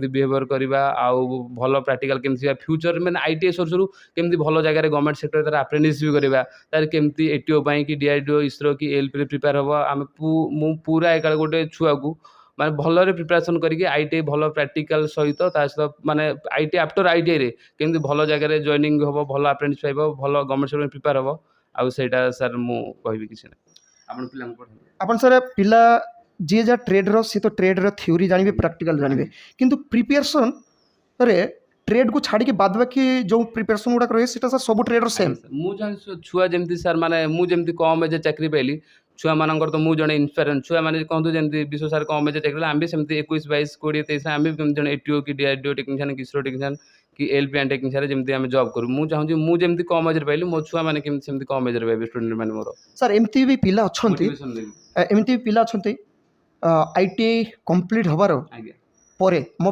behaviour करवा आउ भल प्राक्टिकल केमती फ्यूचर मैंने आईटीआई सर केमती भल जगह गवर्नमेंट सेक्टर तार अप्रेंटिस भी करवा तार केमती एटीओ कि डीआरडीओ इसरो कि एलपी प्रिपेयर हम आम पूरा एक गोटे छुआ को माने भलरे प्रिपरेशन करके आईटीआई भल प्राक्टिकल सहित सहित माने आईटीआई आफ्टर आईटीआई रे केमती भल जगह जॉइनिंग हम भल अप्रेंटिस पाइब भल गवर्नमेंट सेक्टर प्रिपेयर हम आउ सेटा सर मु कहबी किसी ना आपण पिला आपण सर पिला जी जा ट्रेड रो सी तो ट्रेड रो थ्योरी जानबे प्रैक्टिकल जानबे किंतु प्रिपरेशन रे ट्रेड को छाड़ी के बाद बाकी जो प्रिपरेशन गुडा रहे सेटा सर सब ट्रेड रो सेम मु जान छुआ जमती सर माने मु जमती कम एज चाकरी पाइली छुआ मानकर तो मु जने इन्स्पायरेशन छुआ माने कहतु जमती विश्व सर कम एज चाकरी आम भी सेमती 21 22 20 23 आम भी जने एटीओ कि डीआरडीओ टेक्नीशियन कि इसरो टेक्नीशियन कि एलपी एंड टेक्नीशियन जमती आम जॉब करू मु चाहूँ मु जमती कम एज पाइली मो छुआ माने केमती सेमती कम एज पाइबे स्टूडेंट माने मोर सर एमती भी पिला अछंती मोटिवेशन देबी एमती भी पिला अछंती आईटीआई कंप्लीट हबार आज्ञा परे मो